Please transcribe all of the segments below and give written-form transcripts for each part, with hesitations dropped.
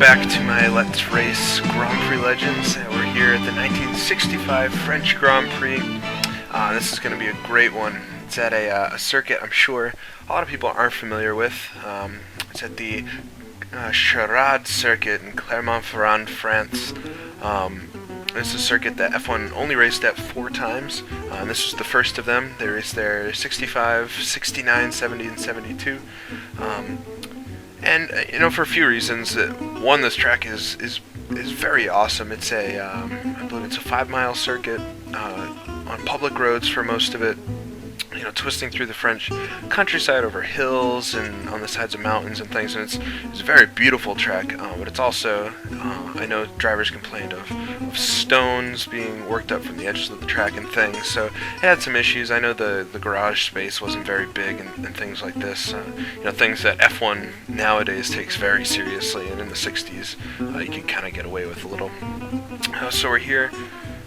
back to my Let's Race Grand Prix Legends. We're here at the 1965 French Grand Prix. This is going to be a great one. It's at a circuit I'm sure a lot of people aren't familiar with. It's at the Charade circuit in Clermont-Ferrand, France. This is a circuit that F1 only raced at 4 times, and this was the first of them. They raced there 65, 69, 70, and 72. And for a few reasons. One, this track is very awesome. It's I believe it's a 5-mile circuit on public roads for most of it. Twisting through the French countryside over hills and on the sides of mountains and things. And it's a very beautiful track, but it's also, I know drivers complained of stones being worked up from the edges of the track and things, so it had some issues. I know the garage space wasn't very big and things like this. Things that F1 nowadays takes very seriously, and in the 60s you could kind of get away with a little. So we're here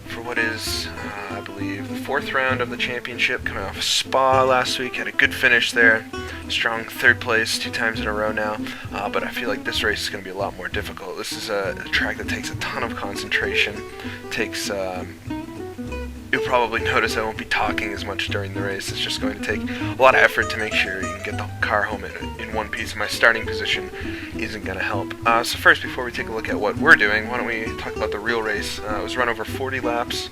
for what is, I believe, the 4th round of the championship, coming off Spa last week. Had a good finish there, strong 3rd place 2 times in a row now, but I feel like this race is going to be a lot more difficult. This is a track that takes a ton of concentration, you'll probably notice I won't be talking as much during the race. It's just going to take a lot of effort to make sure you can get the car home in one piece. My starting position isn't going to help. So first, before we take a look at what we're doing, why don't we talk about the real race. It was run over 40 laps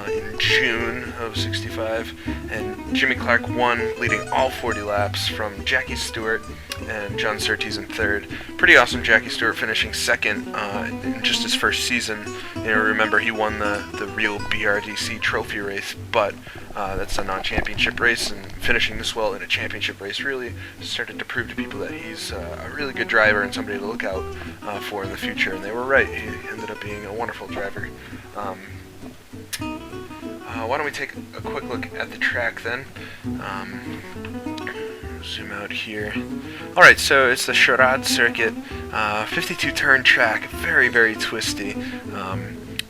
in June of 65, and Jimmy Clark won, leading all 40 laps from Jackie Stewart and John Surtees in 3rd. Pretty awesome. Jackie Stewart finishing 2nd in just his first season. Remember, he won the real BRDC trophy race, but that's a non-championship race, and finishing this well in a championship race really started to prove to people that he's a really good driver and somebody to look out for in the future, and they were right. He ended up being a wonderful driver. Why don't we take a quick look at the track then? Zoom out here. Alright, so it's the Charade circuit, 52 turn track, very, very twisty.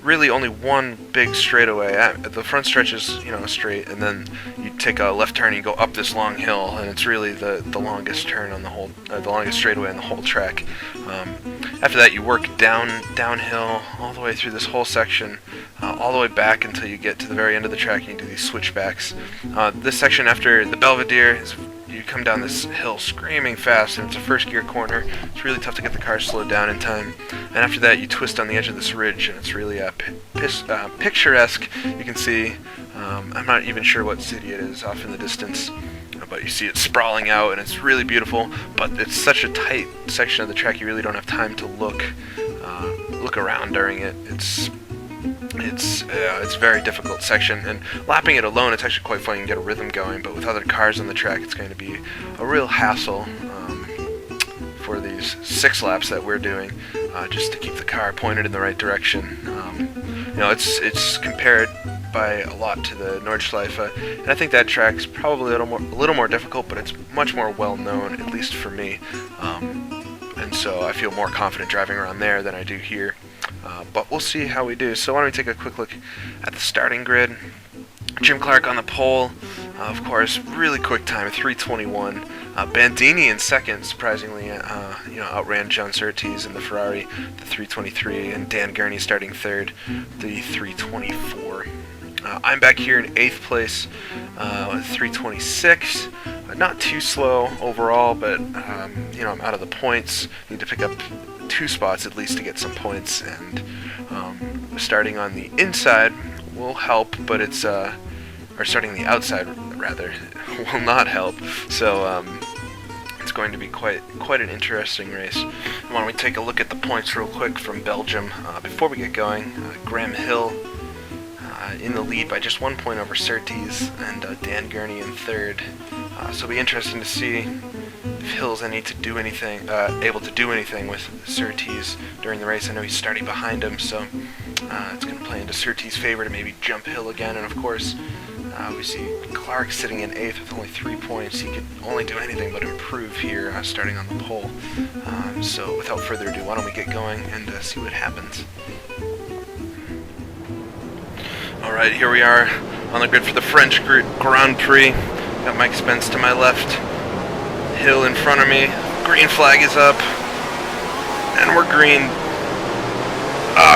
Really only one big straightaway. The front stretch is, straight, and then you take a left turn and you go up this long hill, and it's really the longest turn on the whole, the longest straightaway on the whole track. After that, you work downhill all the way through this whole section, all the way back until you get to the very end of the track, and you do these switchbacks. This section after the Belvedere is, you come down this hill screaming fast, and it's a first gear corner. It's really tough to get the car slowed down in time. And after that, you twist on the edge of this ridge, and it's really picturesque. You can see, I'm not even sure what city it is off in the distance, but you see it sprawling out, and it's really beautiful. But it's such a tight section of the track, you really don't have time to look around during it. It's a very difficult section, and lapping it alone, it's actually quite fun. You can get a rhythm going, but with other cars on the track, it's going to be a real hassle for these 6 laps that we're doing, just to keep the car pointed in the right direction. It's compared by a lot to the Nordschleife, and I think that track's probably a little more difficult, but it's much more well known, at least for me. And so I feel more confident driving around there than I do here. But we'll see how we do. So why don't we take a quick look at the starting grid. Jim Clark on the pole, of course, really quick time, 3:21. Bandini in 2nd, surprisingly, outran John Surtees in the Ferrari, the 3:23, and Dan Gurney starting 3rd, the 3:24. I'm back here in 8th place, 3:26. Not too slow overall, but I'm out of the points. Need to pick up 2 spots at least to get some points, and starting on the inside will help, but or starting the outside rather, will not help. So it's going to be quite an interesting race. Why don't we take a look at the points real quick from Belgium before we get going? Graham Hill in the lead by just 1 point over Surtees, and Dan Gurney in 3rd. So it'll be interesting to see if Hill's able to do anything with Surtees during the race. I know he's starting behind him, so it's going to play into Surtees' favor to maybe jump Hill again. And of course, we see Clark sitting in 8th with only 3 points. He could only do anything but improve here, starting on the pole. So without further ado, why don't we get going and see what happens. Alright, here we are on the grid for the French Grand Prix. Got Mike Spence to my left, Hill in front of me, green flag is up. And we're green.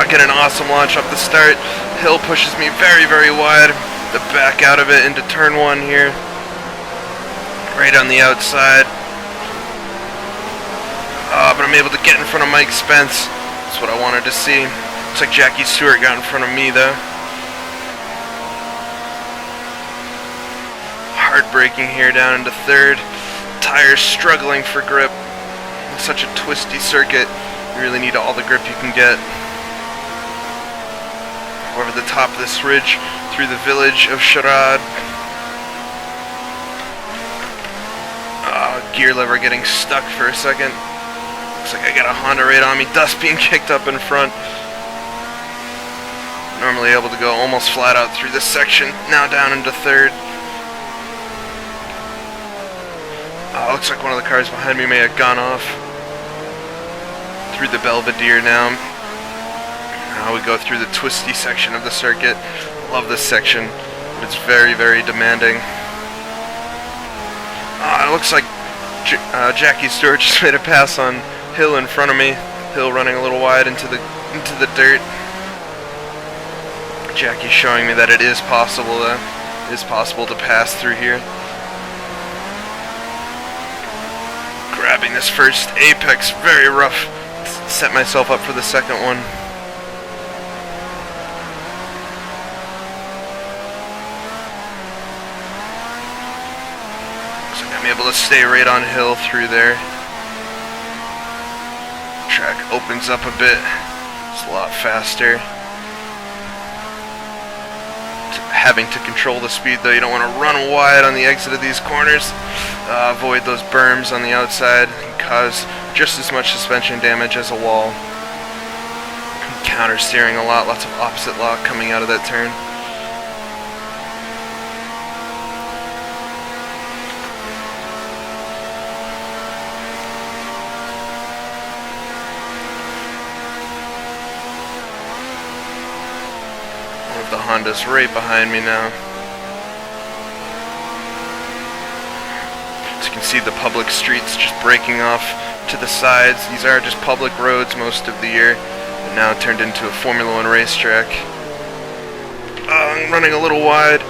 Get an awesome launch off the start. Hill pushes me very, very wide. To back out of it into turn 1 here. Right on the outside. But I'm able to get in front of Mike Spence. That's what I wanted to see. Looks like Jackie Stewart got in front of me though. Hard braking here down into 3rd. Tires struggling for grip. It's such a twisty circuit. You really need all the grip you can get. Over the top of this ridge through the village of Sherrod. Gear lever getting stuck for a second. Looks like I got a Honda right on me. Dust being kicked up in front. Normally able to go almost flat out through this section. Now down into 3rd. Looks like one of the cars behind me may have gone off. Through the Belvedere now. Now we go through the twisty section of the circuit. Love this section, but it's very, very demanding. It looks like Jackie Stewart just made a pass on Hill in front of me. Hill running a little wide into the dirt. Jackie showing me that it is possible to pass through here. Grabbing this first apex, very rough. Set myself up for the second one. Looks like I'm able to stay right on Hill through there. Track opens up a bit. It's a lot faster. Having to control the speed though, you don't want to run wide on the exit of these corners. Avoid those berms on the outside and cause just as much suspension damage as a wall. Counter steering a lot, lots of opposite lock coming out of that turn. The Honda's right behind me now. As you can see, the public streets just breaking off to the sides. These are just public roads most of the year, but now turned into a Formula 1 racetrack. I'm running a little wide.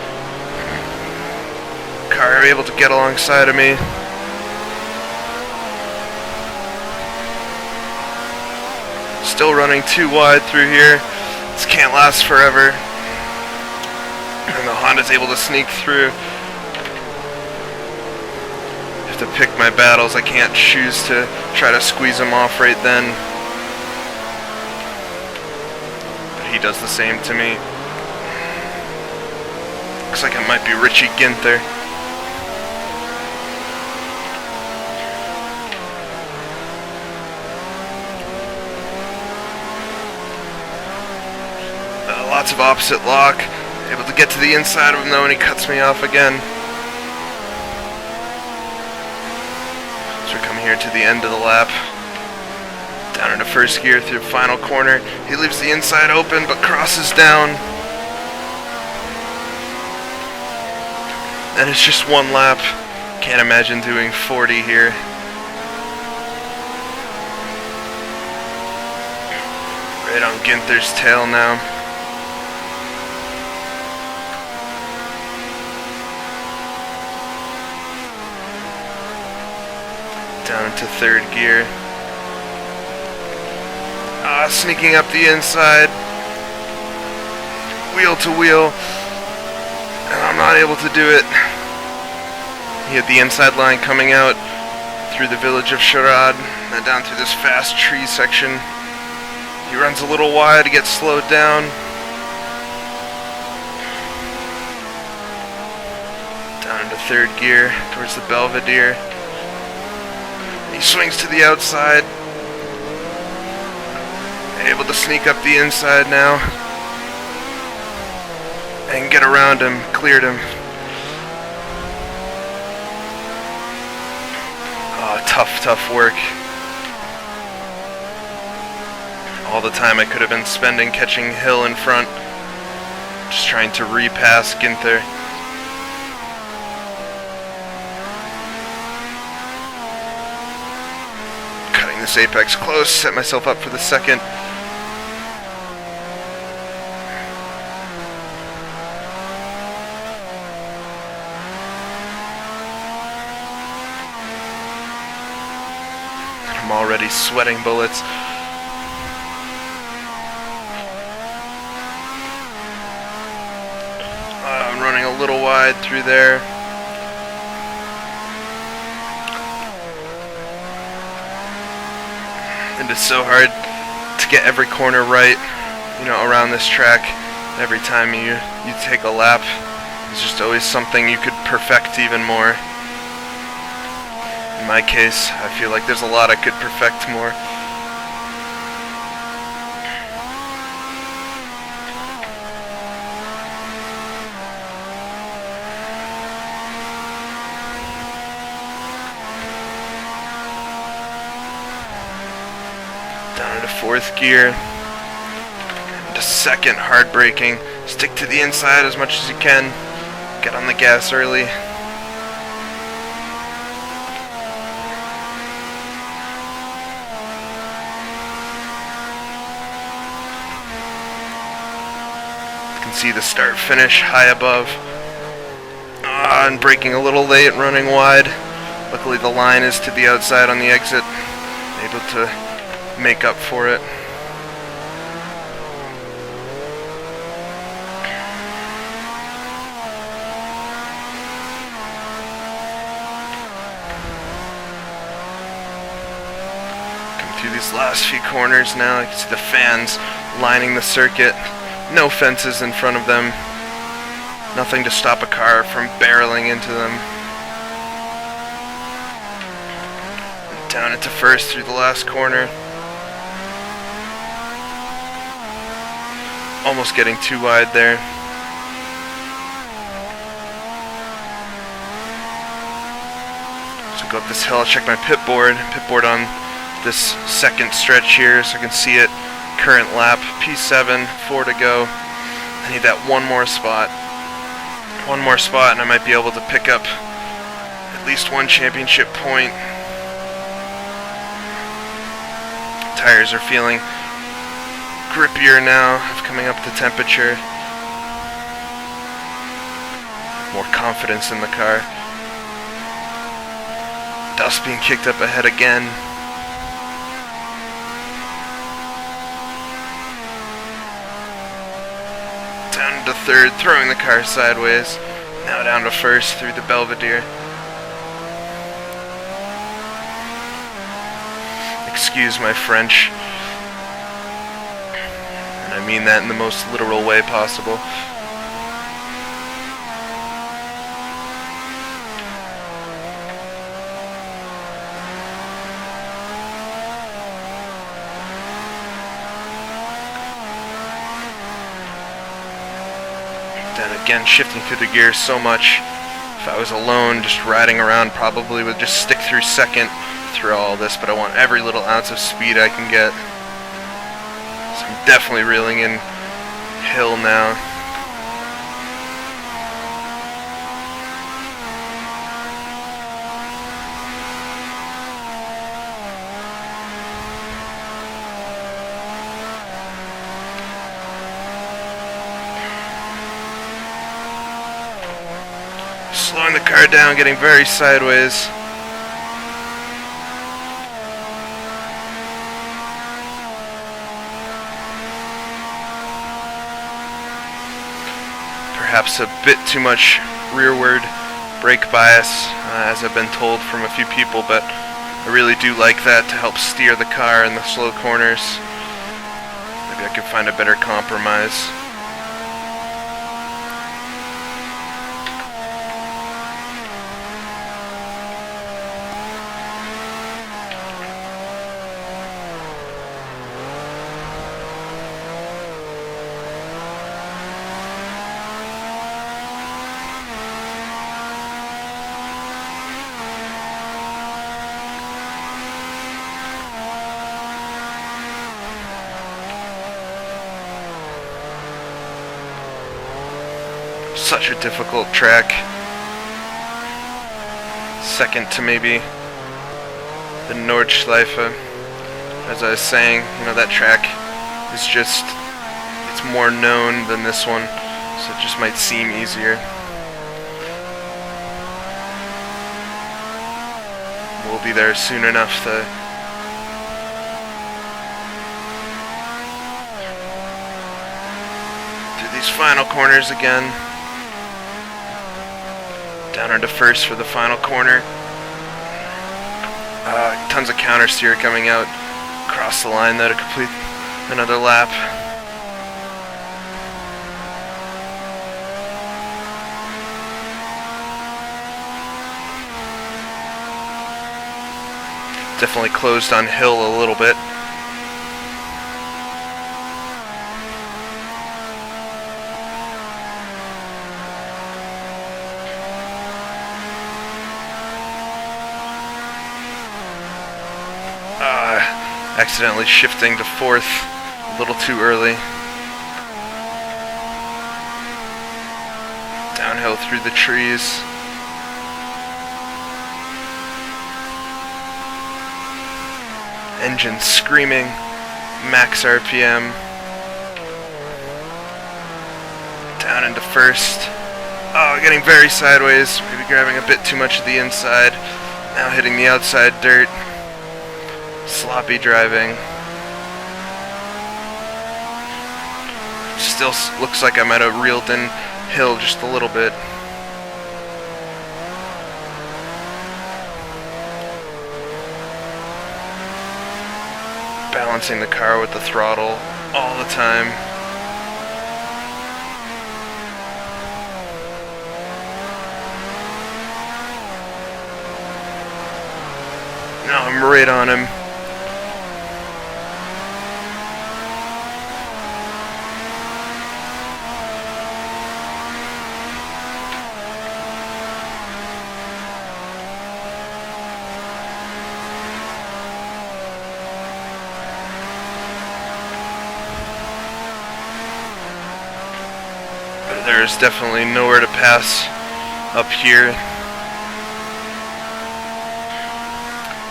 Car able to get alongside of me. Still running too wide through here. This can't last forever. And the Honda's able to sneak through. Have to pick my battles. I can't choose to try to squeeze him off right then. But he does the same to me. Looks like it might be Richie Ginther. Lots of opposite lock. Able to get to the inside of him though, and he cuts me off again. So we're coming here to the end of the lap. Down into first gear through the final corner. He leaves the inside open but crosses down. And it's just one lap. Can't imagine doing 40 here. Right on Ginther's tail now. Down into third gear. Sneaking up the inside. Wheel to wheel. And I'm not able to do it. He had the inside line coming out through the village of Sherrod and down through this fast tree section. He runs a little wide to get slowed down. Down into third gear towards the Belvedere. He swings to the outside. Able to sneak up the inside now. And get around him. Cleared him. Tough work. All the time I could have been spending catching Hill in front. Just trying to repass Ginther. this apex close, set myself up for the second. I'm already sweating bullets. I'm running a little wide through there. And it's so hard to get every corner right, around this track. Every time you take a lap, there's just always something you could perfect even more. In my case, I feel like there's a lot I could perfect more. Down into fourth gear. Into second, hard braking. Stick to the inside as much as you can. Get on the gas early. You can see the start finish high above. And braking a little late, running wide. Luckily the line is to the outside on the exit. Able to make up for it. Coming through these last few corners now, you can see the fans lining the circuit. No fences in front of them. Nothing to stop a car from barreling into them. Down into first through the last corner. Almost getting too wide there. So go up this hill, I'll check my pit board on this second stretch here so I can see it. Current lap, P7, 4 to go. I need that one more spot and I might be able to pick up at least one championship point. Tires are feeling grippier now, coming up to temperature. More confidence in the car. Dust being kicked up ahead again. Down to third, throwing the car sideways. Now down to first through the Belvedere. Excuse my French. I mean that in the most literal way possible. Then again, shifting through the gears so much. If I was alone, just riding around, probably would just stick through second through all this, but I want every little ounce of speed I can get. So I'm definitely reeling in hill now. Slowing the car down, getting very sideways. Perhaps a bit too much rearward brake bias, as I've been told from a few people, but I really do like that to help steer the car in the slow corners. Maybe I can find a better compromise. Such a difficult track. Second to maybe the Nordschleife. As I was saying, that track is just, it's more known than this one, so it just might seem easier. We'll be there soon enough to do these final corners again. Down into first for the final corner. Tons of counter steer coming out across the line though to complete another lap. Definitely closed on hill a little bit. Accidentally shifting to fourth a little too early. Downhill through the trees. Engine screaming, max RPM. Down into first. Oh, getting very sideways, maybe grabbing a bit too much of the inside. Now hitting the outside dirt. Sloppy driving. Still looks like I might have reeled in hill just a little bit. Balancing the car with the throttle all the time. Now I'm right on him. There's definitely nowhere to pass up here.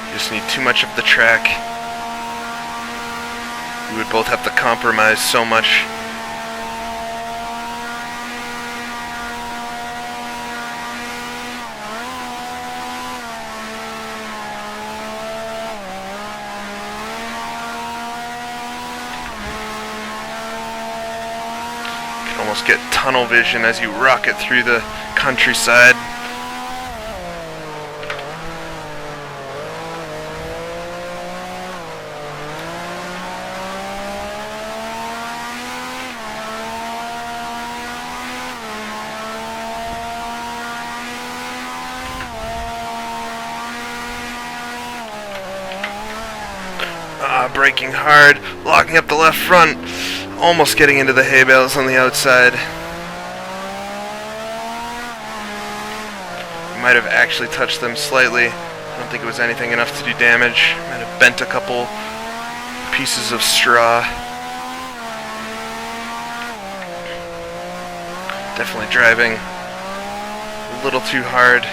You just need too much of the track. We would both have to compromise so much. Almost get tunnel vision as you rocket through the countryside. Braking hard, locking up the left front. Almost getting into the hay bales on the outside. Might have actually touched them slightly. I don't think it was anything enough to do damage. Might have bent a couple pieces of straw. Definitely driving a little too hard.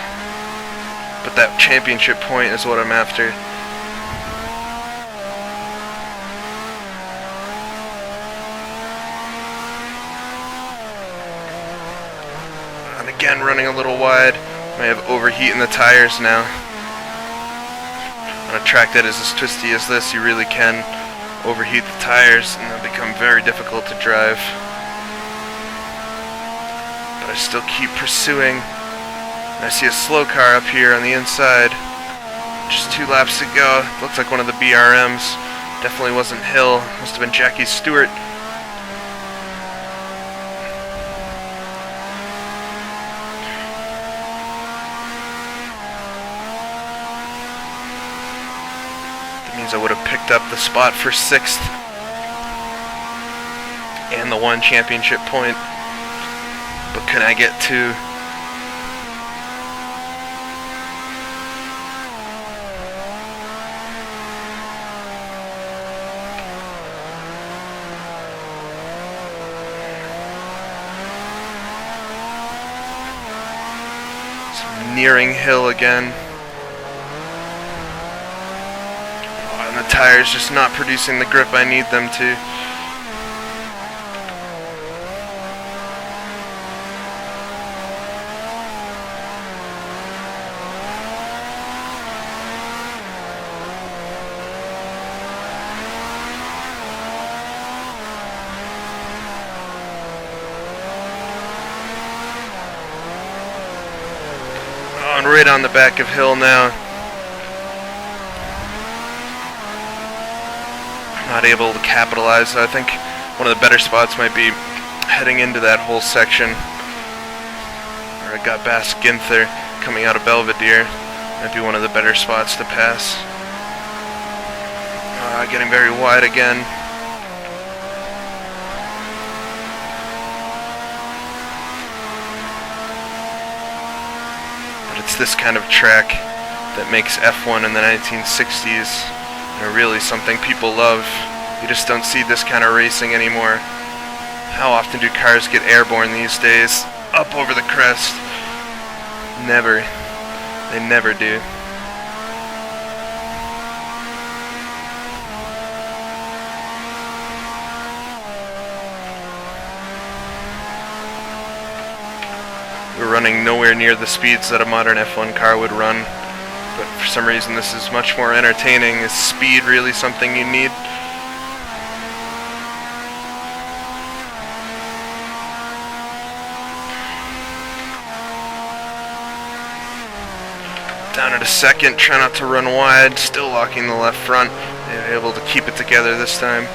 But that championship point is what I'm after. Again, running a little wide. May have overheating the tires now. On a track that is as twisty as this, you really can overheat the tires and they'll become very difficult to drive. But I still keep pursuing. And I see a slow car up here on the inside. Just 2 laps to go. Looks like one of the BRMs. Definitely wasn't Hill. Must have been Jackie Stewart. I would have picked up the spot for 6th and the 1 championship point, but can I get 2? Nearing hill again. tires just not producing the grip I need them to. And right on the back of Hill now. Not able to capitalize. I think one of the better spots might be heading into that whole section where I got past Ginther coming out of Belvedere. Might be one of the better spots to pass. Getting very wide again. It's this kind of track that makes F1 in the 1960s really something people love. You just don't see this kind of racing anymore. How often do cars get airborne these days? Up over the crest? Never. They never do. We're running nowhere near the speeds that a modern F1 car would run, but for some reason this is much more entertaining. Is speed really something you need? Down at a second, try not to run wide, still locking the left front, and able to keep it together this time.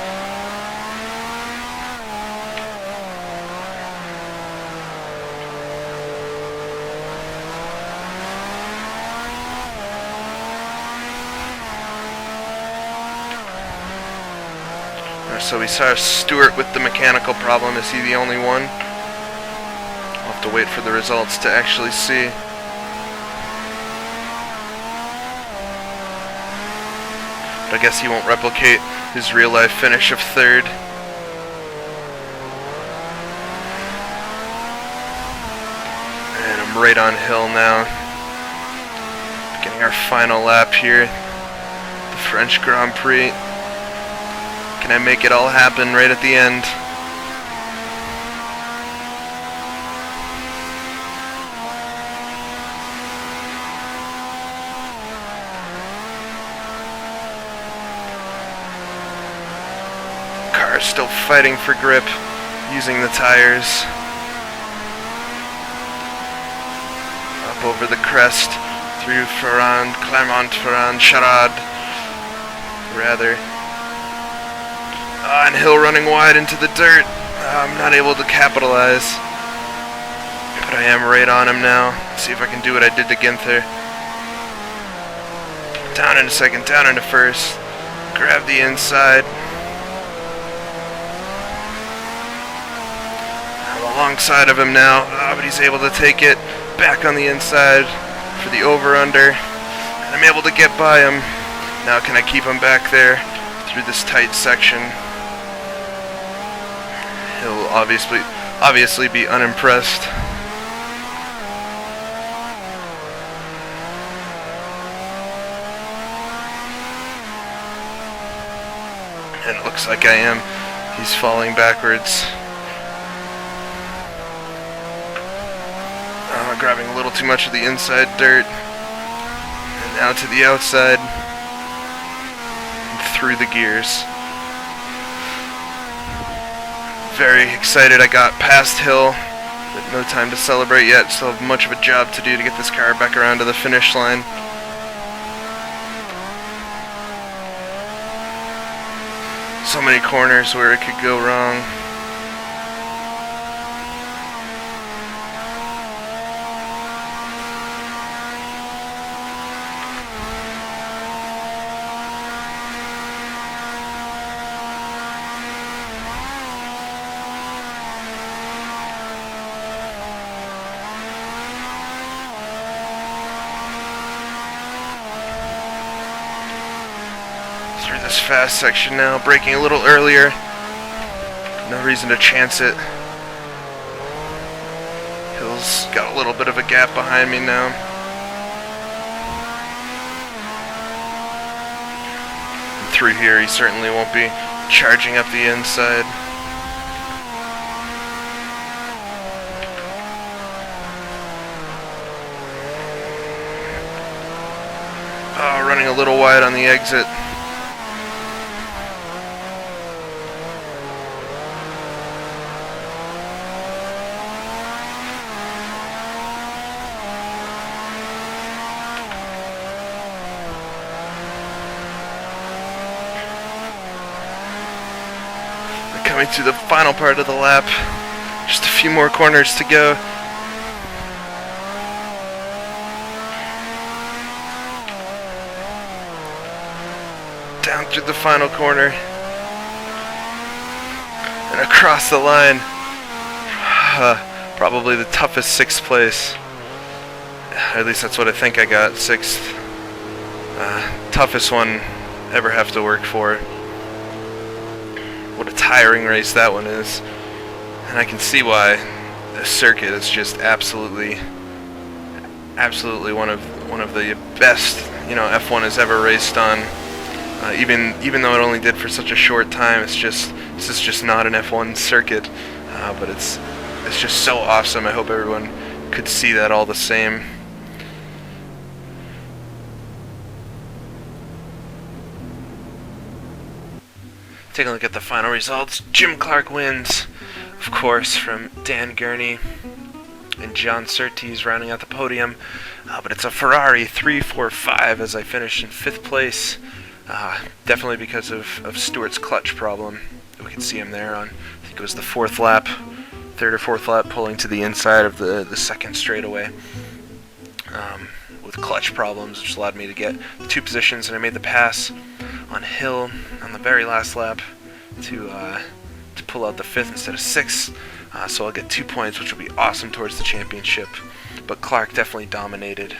So we saw Stewart with the mechanical problem. Is he the only one? We'll have to wait for the results to actually see. But I guess he won't replicate his real-life finish of third. And I'm right on Hill now. Getting our final lap here. The French Grand Prix. Can I make it all happen right at the end? Car is still fighting for grip, using the tires. Up over the crest, through Ferrand, Clermont-Ferrand, Charade, rather. And Hill running wide into the dirt. I'm not able to capitalize. But I am right on him now. Let's see if I can do what I did to Ginther. Down into second, down into first. Grab the inside. I'm alongside of him now, but he's able to take it back on the inside for the over-under. And I'm able to get by him. Now can I keep him back there through this tight section? He'll obviously be unimpressed. And it looks like I am. He's falling backwards. Grabbing a little too much of the inside dirt. And now to the outside. And through the gears. Very excited I got past Hill, but no time to celebrate yet. Still have much of a job to do to get this car back around to the finish line. So many corners where it could go wrong. Through this fast section now, braking a little earlier. No reason to chance it. Hill's got a little bit of a gap behind me now. And through here. He certainly won't be charging up the inside. Oh, running a little wide on the exit. Coming to the final part of the lap. Just a few more corners to go. Down through the final corner. And across the line. Probably the toughest sixth place. At least that's what I think I got. Sixth. Toughest one ever have to work for. What a tiring race that one is. And I can see why. The circuit is just absolutely one of the best, F1 has ever raced on. Even though it only did for such a short time, this is just not an F1 circuit. But it's just so awesome. I hope everyone could see that all the same. Taking a look at the final results. Jim Clark wins, of course, from Dan Gurney and John Surtees rounding out the podium. But it's a Ferrari 345 as I finished in 5th place. Definitely because of Stewart's clutch problem. We can see him there on, I think it was the 4th lap, 3rd or 4th lap, pulling to the inside of the second straightaway. With clutch problems, which allowed me to get 2 positions, and I made the pass on Hill on the very last lap to pull out the 5th instead of 6th. So I'll get 2 points, which will be awesome towards the championship. But Clark definitely dominated.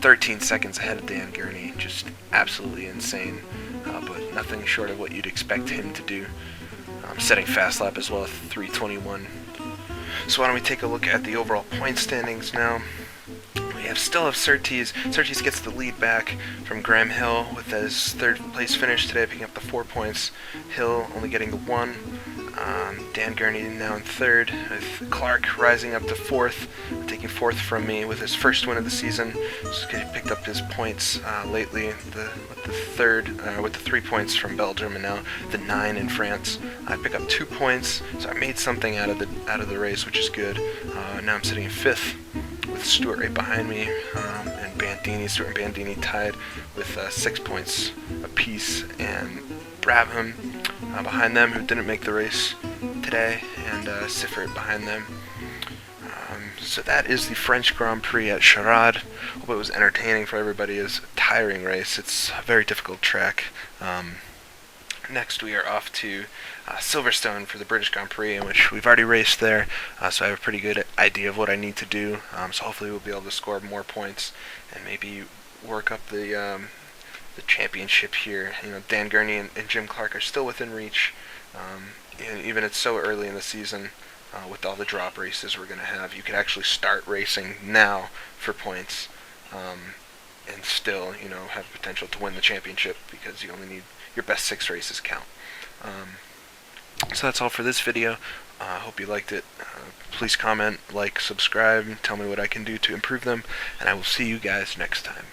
13 seconds ahead of Dan Gurney, just absolutely insane. But nothing short of what you'd expect him to do. Setting fast lap as well at 3:21. So why don't we take a look at the overall point standings now. We still have Surtees. Surtees gets the lead back from Graham Hill with his 3rd place finish today, picking up the 4 points. Hill only getting the 1. Dan Gurney now in 3rd, with Clark rising up to 4th, taking 4th from me with his first win of the season. So he picked up his points lately with the 3rd, with the 3 points from Belgium, and now the 9 in France. I pick up 2 points, so I made something out of the race, which is good. Now I'm sitting in 5th. With Stewart right behind me, and Bandini. Stewart and Bandini tied with 6 points apiece, and Brabham behind them, who didn't make the race today, and Siffert behind them. So that is the French Grand Prix at Charade. Hope it was entertaining for everybody. It's a tiring race. It's a very difficult track. Next we are off to Silverstone for the British Grand Prix, in which we've already raced there, so I have a pretty good idea of what I need to do. So hopefully we'll be able to score more points and maybe work up the championship here. Dan Gurney and Jim Clark are still within reach, and even it's so early in the season. With all the drop races we're going to have, you could actually start racing now for points, and still, have potential to win the championship, because you only need your best 6 races count. So that's all for this video. I hope you liked it. Please comment, like, subscribe, tell me what I can do to improve them, and I will see you guys next time.